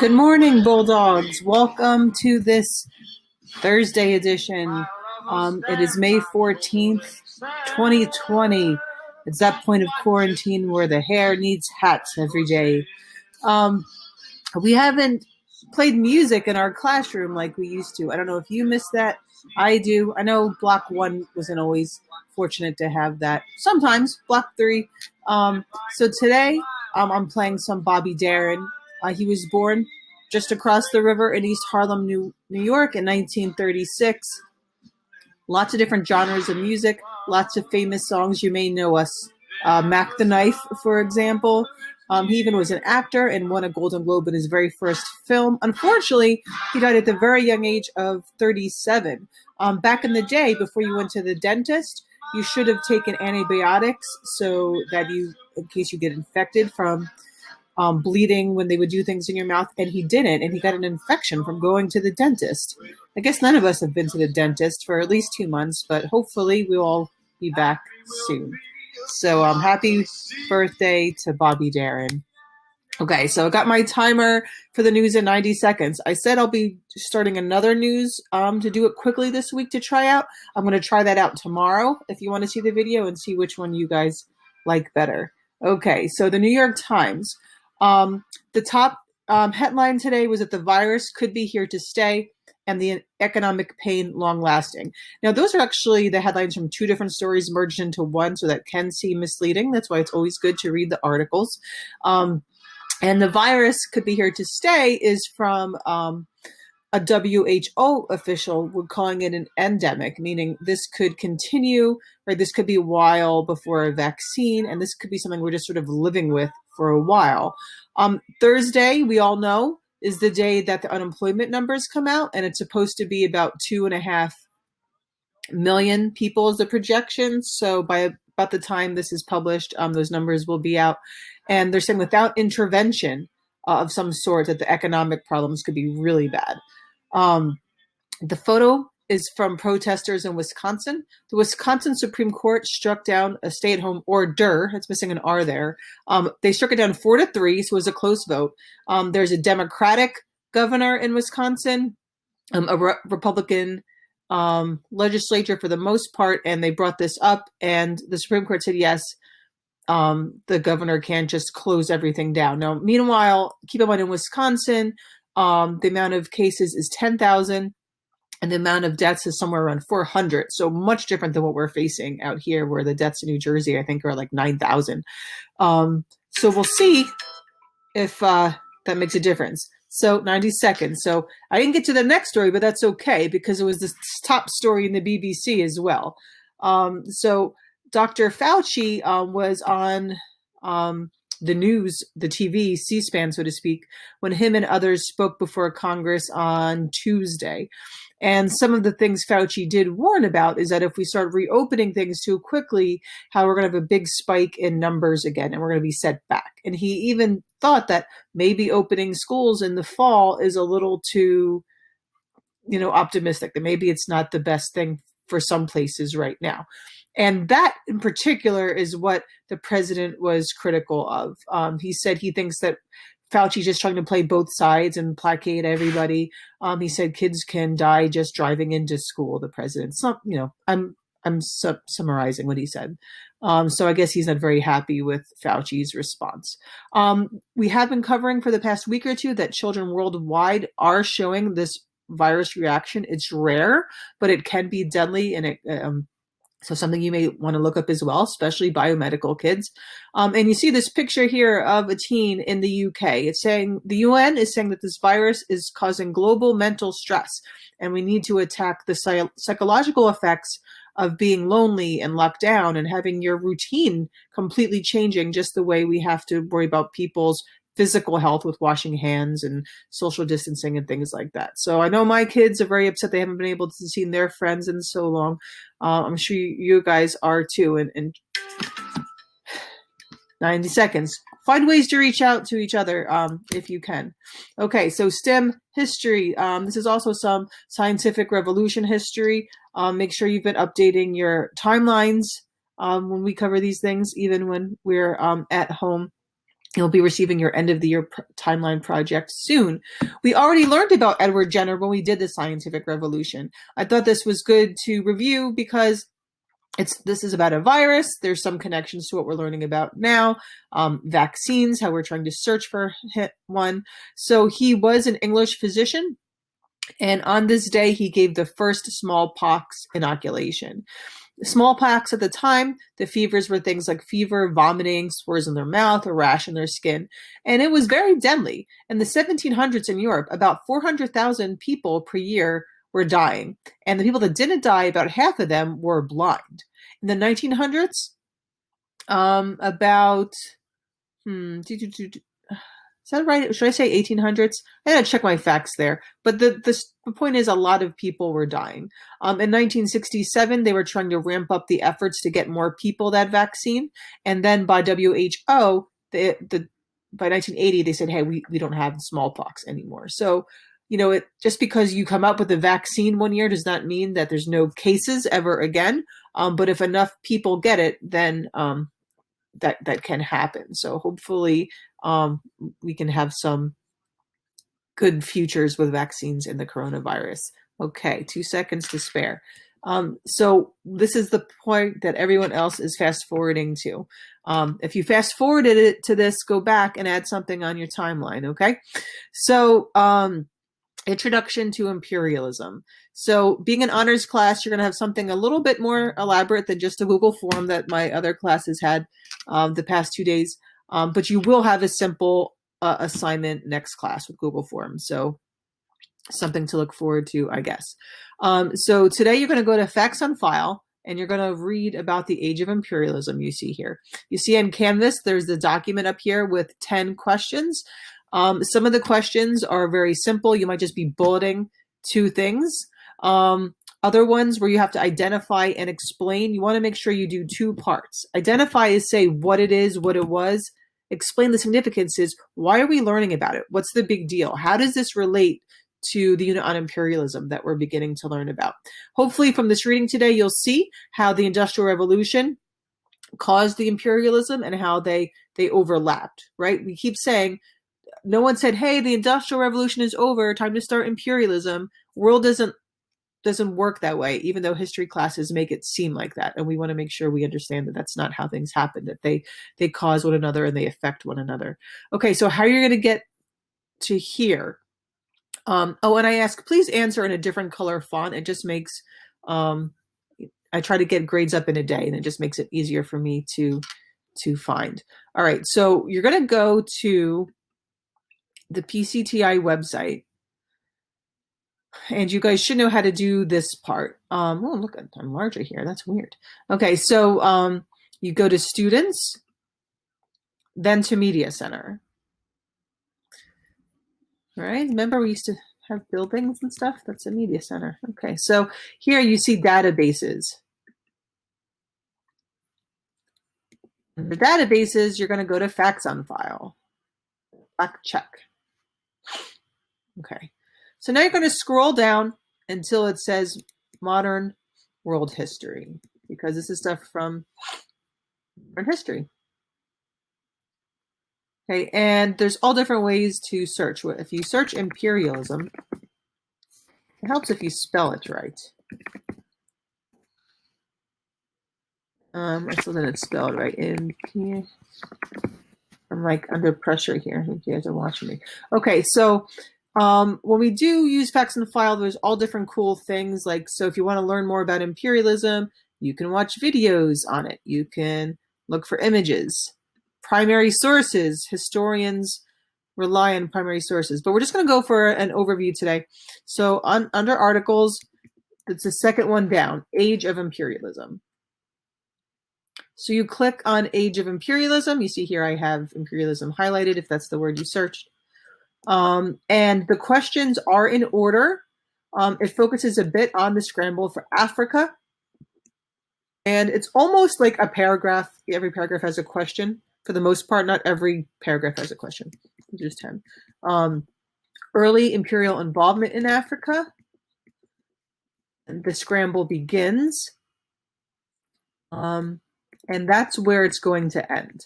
Good morning, Bulldogs. Welcome to this Thursday edition. It is May 14th, 2020. It's that point of quarantine where the hair needs hats every day. We haven't played music in our classroom like we used to. I don't know if you missed that. I do. I know Block 1 wasn't always fortunate to have that. Sometimes Block 3. So today I'm playing some Bobby Darin. He was born just across the river in East Harlem, New York in 1936. Lots of different genres of music, lots of famous songs. You may know us. Mac the Knife, for example. He even was an actor and won a Golden Globe in his very first film. Unfortunately, he died at the very young age of 37. Back in the day, before you went to the dentist, you should have taken antibiotics so that in case you get infected from bleeding when they would do things in your mouth, and he didn't, and he got an infection from going to the dentist. I guess none of us have been to the dentist for at least 2 months, but hopefully we'll all be back soon. So happy birthday to Bobby Darin. Okay, so I got my timer for the news in 90 seconds. I said I'll be starting another news to do it quickly this week to try out. I'm going to try that out tomorrow if you want to see the video and see which one you guys like better. Okay, so the New York Times. The top headline today was that the virus could be here to stay and the economic pain long-lasting. Now, those are actually the headlines from two different stories merged into one, so that can seem misleading. That's why it's always good to read the articles. And the virus could be here to stay is from a WHO official. We're calling it an endemic, meaning this could continue, or this could be a while before a vaccine, and this could be something we're just sort of living with for a while. Thursday, we all know, is the day that the unemployment numbers come out, and it's supposed to be about 2.5 million people is the projection. So by about the time this is published, those numbers will be out. And they're saying without intervention of some sort that the economic problems could be really bad. The photo is from protesters in Wisconsin. The Wisconsin Supreme Court struck down a stay-at-home order. It's missing an R there. They struck it down 4-3, so it was a close vote. There's a Democratic governor in Wisconsin, a Republican legislature for the most part, and they brought this up, and the Supreme Court said yes, the governor can't just close everything down. Now, meanwhile, keep in mind in Wisconsin, the amount of cases is 10,000. And the amount of deaths is somewhere around 400. So much different than what we're facing out here, where the deaths in New Jersey, I think, are like 9,000. So we'll see if that makes a difference. So 90 seconds. So I didn't get to the next story, but that's okay because it was the top story in the BBC as well. So Dr. Fauci was on the news, the TV, C-SPAN, so to speak, when him and others spoke before Congress on Tuesday. And some of the things Fauci did warn about is that if we start reopening things too quickly, how we're going to have a big spike in numbers again, and we're going to be set back. And he even thought that maybe opening schools in the fall is a little too, optimistic, that maybe it's not the best thing for some places right now. And that in particular is what the president was critical of. He said he thinks that Fauci's just trying to play both sides and placate everybody. He said kids can die just driving into school, the president's not, I'm summarizing what he said. So I guess he's not very happy with Fauci's response. We have been covering for the past week or two that children worldwide are showing this virus reaction. It's rare, but it can be deadly, and so something you may want to look up as well, especially biomedical kids. And you see this picture here of a teen in the UK. It's saying the UN is saying that this virus is causing global mental stress, and we need to attack the psychological effects of being lonely and locked down and having your routine completely changing, just the way we have to worry about people's physical health with washing hands and social distancing and things like that. So I know my kids are very upset they haven't been able to see their friends in so long. I'm sure you guys are too. And 90 seconds. Find ways to reach out to each other if you can. Okay, so STEM history. This is also some scientific revolution history. Make sure you've been updating your timelines when we cover these things, even when we're at home. You'll be receiving your end of the year timeline project soon. We already learned about Edward Jenner when we did the scientific revolution. I thought this was good to review because this is about a virus. There's some connections to what we're learning about now. Vaccines, how we're trying to search for one. So he was an English physician, and on this day, he gave the first smallpox inoculation. Smallpox at the time, the fevers were things like fever, vomiting, sores in their mouth, a rash in their skin, and it was very deadly. In the 1700s in Europe, about 400,000 people per year were dying, and the people that didn't die, about half of them were blind. In the 1900s, about is that right? Should I say 1800s? I gotta check my facts there. But the point is, a lot of people were dying. In 1967, they were trying to ramp up the efforts to get more people that vaccine, and then by WHO, by 1980, they said, "Hey, we don't have smallpox anymore." So, just because you come up with a vaccine one year does not mean that there's no cases ever again. But if enough people get it, then that can happen. So hopefully we can have some good futures with vaccines in the coronavirus. Okay, 2 seconds to spare. So this is the point that everyone else is fast forwarding to. If you fast forwarded it to this, go back and add something on your timeline, okay? So introduction to imperialism. So being an honors class, you're going to have something a little bit more elaborate than just a Google form that my other classes had the past 2 days. But you will have a simple assignment next class with Google Forms. So something to look forward to, I guess. So today you're going to go to Facts on File, and you're going to read about the age of imperialism you see here. You see on Canvas, there's the document up here with 10 questions. Some of the questions are very simple. You might just be bulleting 2 things. Other ones where you have to identify and explain, you want to make sure you do 2 parts. Identify is say what it is, what it was. Explain the significance is, why are we learning about it? What's the big deal? How does this relate to the unit on imperialism that we're beginning to learn about? Hopefully from this reading today, you'll see how the Industrial Revolution caused the imperialism and how they overlapped, right? We keep saying, no one said, hey, the Industrial Revolution is over, time to start imperialism. World doesn't work that way, even though history classes make it seem like that. And we want to make sure we understand that that's not how things happen, that they cause one another and they affect one another. Okay, so how are you going to get to here? And I ask, please answer in a different color font. It just makes, I try to get grades up in a day, and it just makes it easier for me to find. All right, so you're going to go to the PCTI website, and you guys should know how to do this part. Oh, look, I'm larger here. That's weird. Okay, so you go to Students, then to Media Center. All right, remember we used to have buildings and stuff? That's a Media Center. Okay, so here you see databases. Under databases, you're going to go to Facts on File. Fact check. Okay, so now you're going to scroll down until it says Modern World History, because this is stuff from modern history. Okay, and there's all different ways to search. If you search imperialism, it helps if you spell it right. I still didn't spell it right. I'm like under pressure here. I think you guys are watching me. Okay, so when we do use Facts on File, there's all different cool things. Like, so if you want to learn more about imperialism, you can watch videos on it. You can look for images. Primary sources, historians rely on primary sources. But we're just going to go for an overview today. So under articles, it's the second one down, Age of Imperialism. So you click on Age of Imperialism. You see here I have imperialism highlighted, if that's the word you searched. And the questions are in order. It focuses a bit on the scramble for Africa. And it's almost like a paragraph. Every paragraph has a question. For the most part, not every paragraph has a question. Just 10. Early imperial involvement in Africa. And the scramble begins. And that's where it's going to end.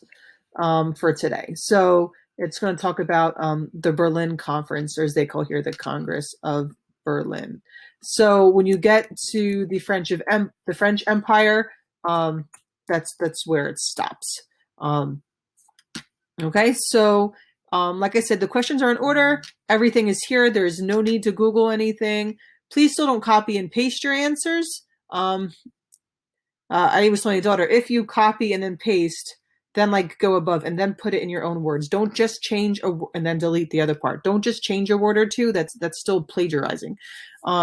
for today. So it's going to talk about the Berlin Conference, or as they call here, the Congress of Berlin. So when you get to the French Empire, that's where it stops. Okay, so like I said, the questions are in order. Everything is here. There's no need to Google anything. Please still don't copy and paste your answers. I always tell my daughter, if you copy and then paste, then like go above and then put it in your own words. Don't just change and then delete the other part. Don't just change a word or two. That's still plagiarizing.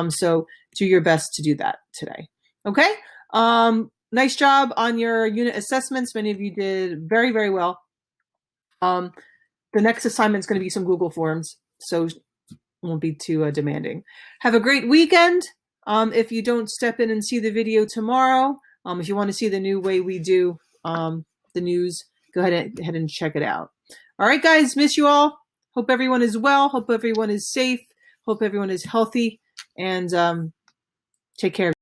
So do your best to do that today. Okay. Nice job on your unit assessments. Many of you did very, very well. The next assignment is going to be some Google Forms, so it won't be too demanding. Have a great weekend. If you don't step in and see the video tomorrow, if you want to see the new way we do the news, go ahead and check it out. All right, guys, miss you all. Hope everyone is well. Hope everyone is safe. Hope everyone is healthy. And take care.